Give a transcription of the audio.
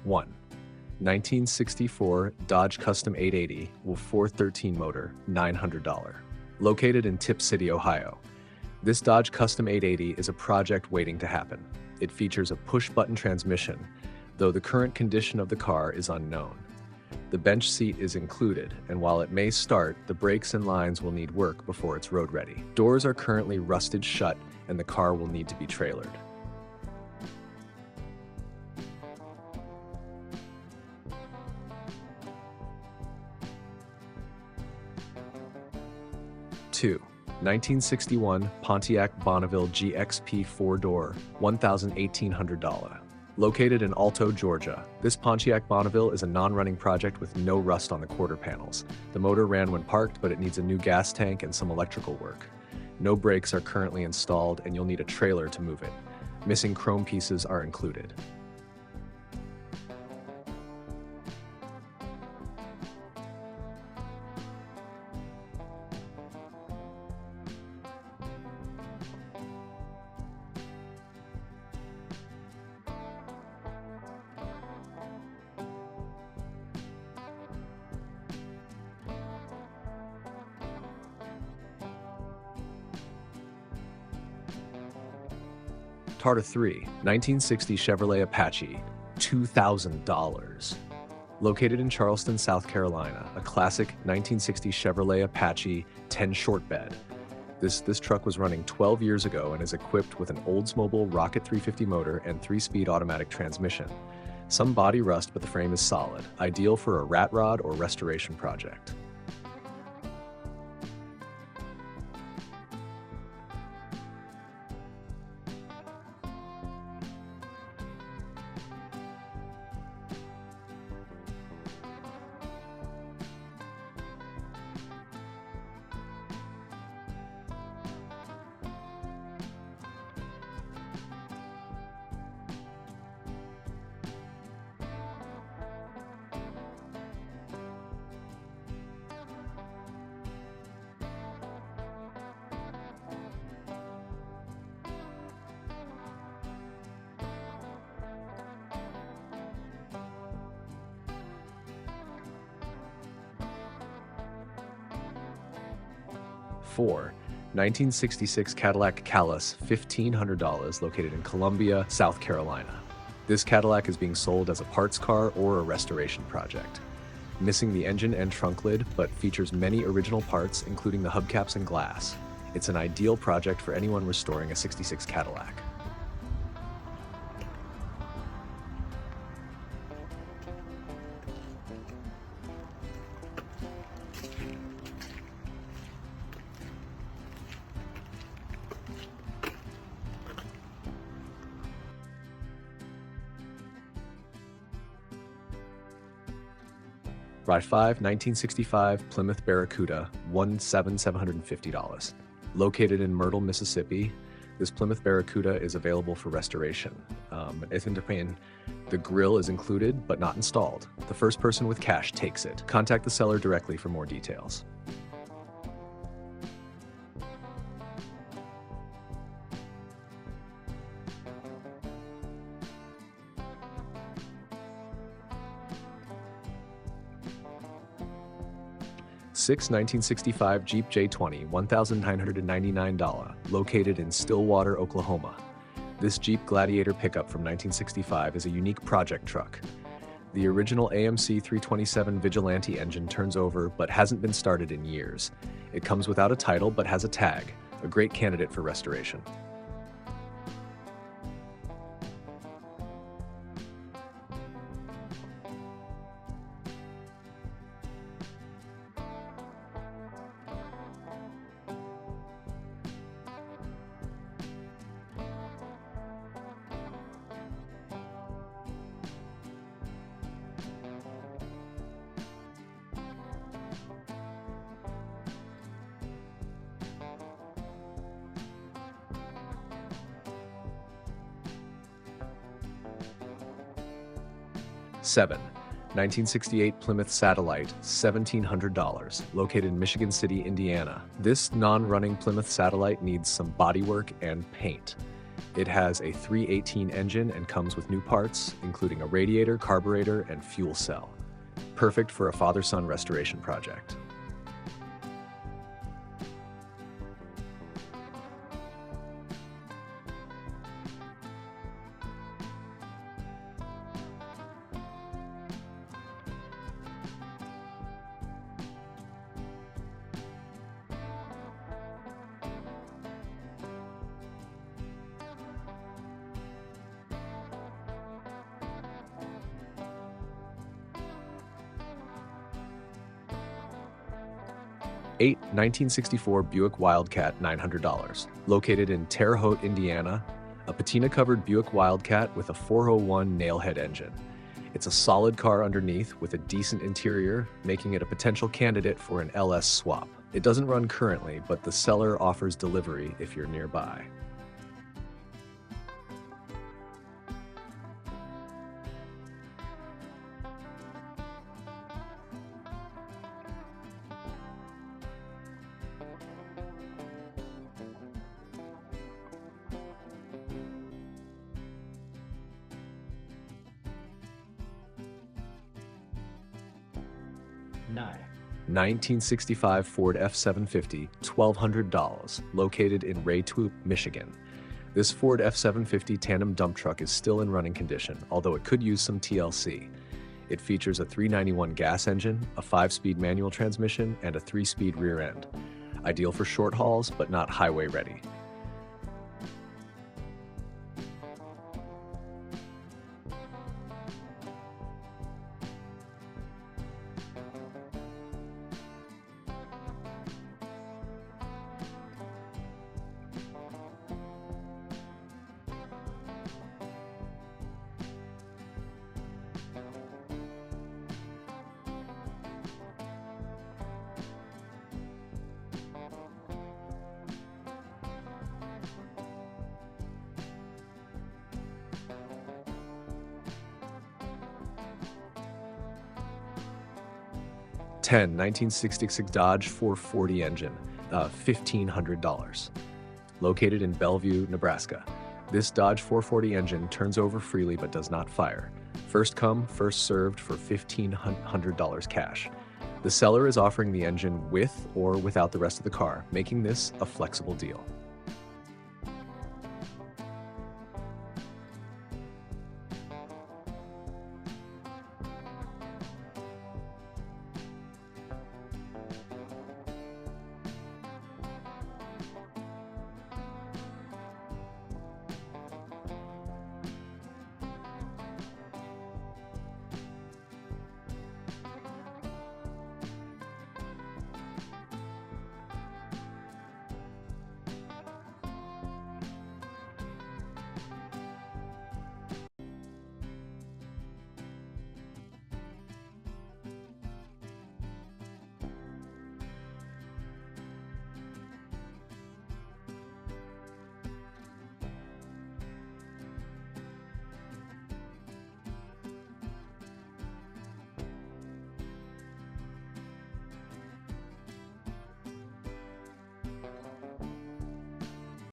1. 1964 Dodge Custom 880 with 413 motor, $900. Located in Tip City, Ohio. This Dodge Custom 880 is a project waiting to happen. It features a push-button transmission, though the current condition of the car is unknown. The bench seat is included, and while it may start, the brakes and lines will need work before it's road ready. Doors are currently rusted shut, and the car will need to be trailered. 2. 1961 Pontiac Bonville GXP 4-door, $1,800. Located in Alto, Georgia, this Pontiac Bonville is a non-running project with no rust on the quarter panels. The motor ran when parked, but it needs a new gas tank and some electrical work. No brakes are currently installed, and you'll need a trailer to move it. Missing chrome pieces are included. Tarta 3, 1960 Chevrolet Apache, $2,000. Located in Charleston, South Carolina, a classic 1960 Chevrolet Apache 10 short bed. This truck was running 12 years ago and is equipped with an Oldsmobile Rocket 350 motor and 3-speed automatic transmission. Some body rust, but the frame is solid, ideal for a rat rod or restoration project. Four, 1966 Cadillac Callis, $1,500, located in Columbia, South Carolina. This Cadillac is being sold as a parts car or a restoration project. Missing the engine and trunk lid, but features many original parts, including the hubcaps and glass. It's an ideal project for anyone restoring a '66 Cadillac. Ride 5, 1965 Plymouth Barracuda, $1,750. Located in Myrtle, Mississippi, this Plymouth Barracuda is available for restoration. The grill is included, but not installed. The first person with cash takes it. Contact the seller directly for more details. Six 1965 Jeep J20, $1,999, located in Stillwater, Oklahoma. This Jeep Gladiator pickup from 1965 is a unique project truck. The original AMC 327 Vigilante engine turns over but hasn't been started in years. It comes without a title but has a tag, a great candidate for restoration. Seven, 1968 Plymouth Satellite, $1,700, located in Michigan City, Indiana. This non-running Plymouth Satellite needs some bodywork and paint. It has a 318 engine and comes with new parts, including a radiator, carburetor, and fuel cell. Perfect for a father-son restoration project. Eight 1964 Buick Wildcat $900. Located in Terre Haute, Indiana, a patina-covered Buick Wildcat with a 401 nailhead engine. It's a solid car underneath with a decent interior, making it a potential candidate for an LS swap. It doesn't run currently, but the seller offers delivery if you're nearby. Nine. 1965 Ford F-750, $1,200, located in Raytweep, Michigan. This Ford F-750 tandem dump truck is still in running condition, although it could use some TLC. It features a 391 gas engine, a 5-speed manual transmission, and a 3-speed rear end. Ideal for short hauls, but not highway ready. Ten 1966 Dodge 440 engine, $1,500. Located in Bellevue, Nebraska. This Dodge 440 engine turns over freely but does not fire. First come, first served for $1,500 cash. The seller is offering the engine with or without the rest of the car, making this a flexible deal.